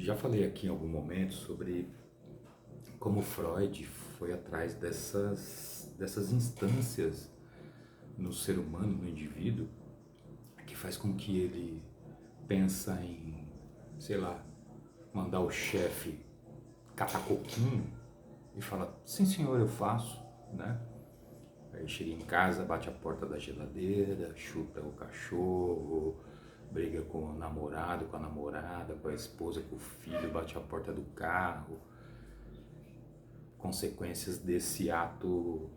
Já falei aqui em algum momento sobre como Freud foi atrás dessas instâncias no ser humano, no indivíduo, que faz com que ele pensa em, sei lá, mandar o chefe catar coquinho e fala, sim senhor, eu faço, né? Aí chega em casa, bate a porta da geladeira, chuta o cachorro, briga com o namorado, com a namorada, com a esposa, com o filho, bate a porta do carro. Consequências desse ato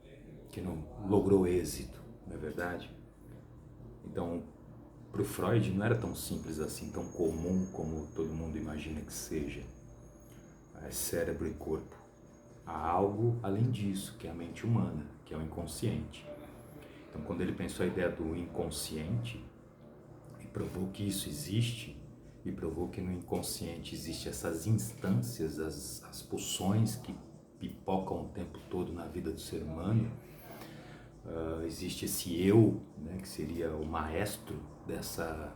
que não logrou êxito, não é verdade? Então, para o Freud não era tão simples assim, tão comum como todo mundo imagina que seja. É cérebro e corpo. Há algo além disso, que é a mente humana, que é o inconsciente. Então, quando ele pensou a ideia do inconsciente e provou que isso existe, e provou que no inconsciente existem essas instâncias, as pulsões que pipocam o tempo todo na vida do ser humano, existe esse eu, né, que seria o maestro dessa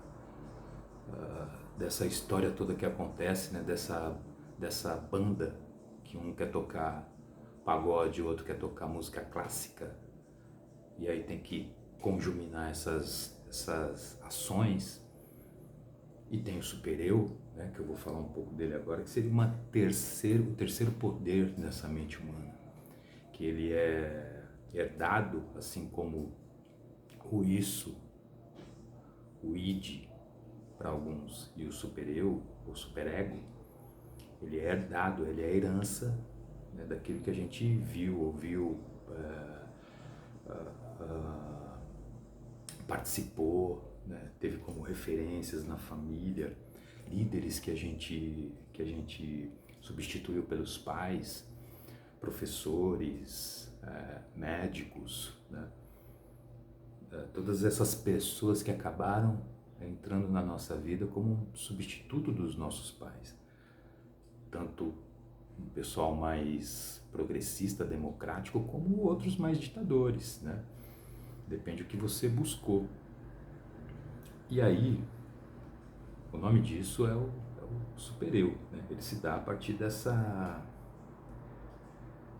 história toda que acontece, né, dessa banda, que um quer tocar pagode, o outro quer tocar música clássica, e aí tem que conjuminar essas ações. E tem o super-eu, né, que eu vou falar um pouco dele agora, que seria o terceiro poder nessa mente humana, que ele é herdado, assim como o isso, o id para alguns, e o super-eu, o super-ego, ele é herdado, ele é a herança, né, daquilo que a gente viu, ouviu, participou, né, teve como referências na família, líderes que a gente substituiu pelos pais, professores, médicos, né, todas essas pessoas que acabaram entrando na nossa vida como um substituto dos nossos pais. Tanto o pessoal mais progressista, democrático, como outros mais ditadores, né? Depende do que você buscou. E aí, o nome disso é o super-eu, né? Ele se dá a partir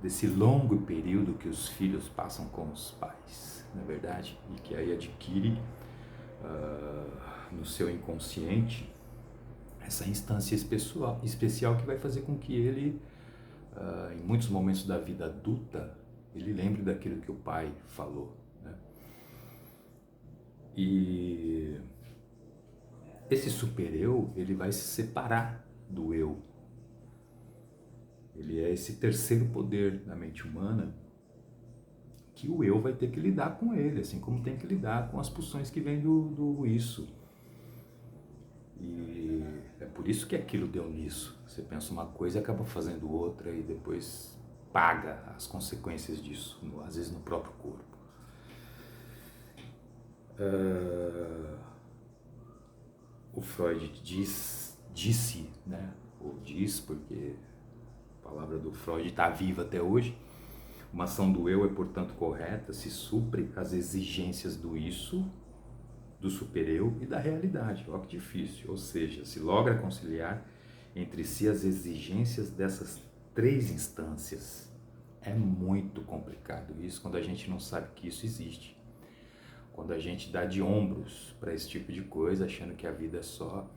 desse longo período que os filhos passam com os pais, não é verdade? E que aí adquire no seu inconsciente essa instância especial que vai fazer com que ele, em muitos momentos da vida adulta, ele lembre daquilo que o pai falou, né? E esse super-eu, ele vai se separar do eu. Ele é esse terceiro poder da mente humana que o eu vai ter que lidar com ele, assim como tem que lidar com as pulsões que vêm do isso. E é por isso que aquilo deu nisso. Você pensa uma coisa e acaba fazendo outra e depois paga as consequências disso, às vezes no próprio corpo. O Freud disse, né, ou diz, porque a palavra do Freud está viva até hoje, uma ação do eu é, portanto, correta se supre as exigências do isso, do super-eu e da realidade. Olha que difícil. Ou seja, se logra conciliar entre si as exigências dessas três instâncias. É muito complicado isso quando a gente não sabe que isso existe. Quando a gente dá de ombros para esse tipo de coisa, achando que a vida é só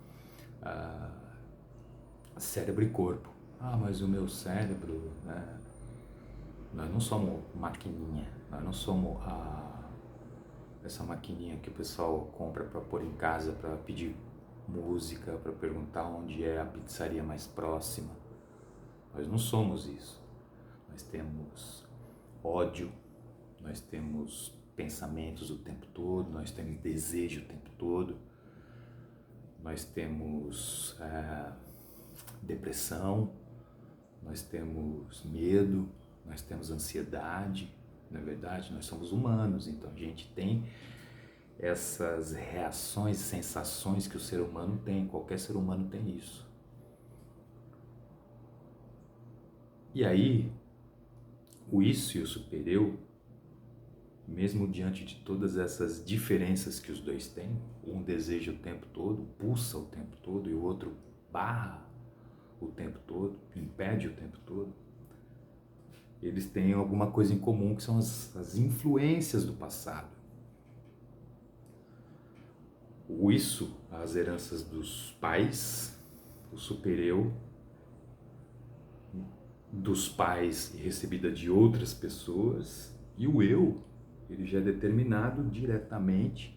cérebro e corpo. Ah, mas o meu cérebro, né? Nós não somos maquininha, nós não somos essa maquininha que o pessoal compra para pôr em casa, para pedir música, para perguntar onde é a pizzaria mais próxima. Nós não somos isso. Nós temos ódio, nós temos pensamentos o tempo todo, nós temos desejo o tempo todo, nós temos depressão, nós temos medo, nós temos ansiedade. Na verdade, nós somos humanos, então a gente tem essas reações, sensações que o ser humano tem, qualquer ser humano tem isso. E aí, o isso e o super-eu, mesmo diante de todas essas diferenças que os dois têm, um deseja o tempo todo, pulsa o tempo todo e o outro barra, o tempo todo, impede o tempo todo, eles têm alguma coisa em comum, que são as influências do passado. O isso, as heranças dos pais, o super-eu, dos pais recebida de outras pessoas, e o eu, ele já é determinado diretamente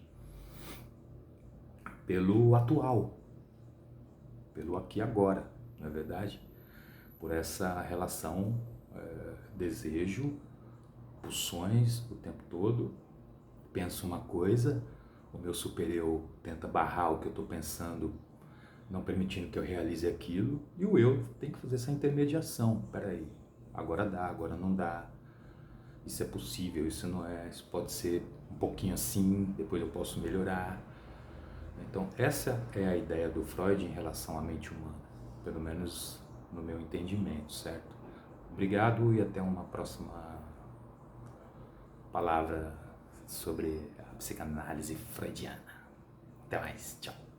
pelo atual, pelo aqui e agora, não é verdade? Por essa relação desejo, pulsões o tempo todo, penso uma coisa, o meu super-eu tenta barrar o que eu estou pensando, não permitindo que eu realize aquilo, e o eu tem que fazer essa intermediação. Peraí, agora dá, agora não dá, isso é possível, isso não é, isso pode ser um pouquinho assim, depois eu posso melhorar. Então essa é a ideia do Freud em relação à mente humana, pelo menos no meu entendimento, certo? Obrigado e até uma próxima palavra sobre a psicanálise freudiana. Até mais, tchau.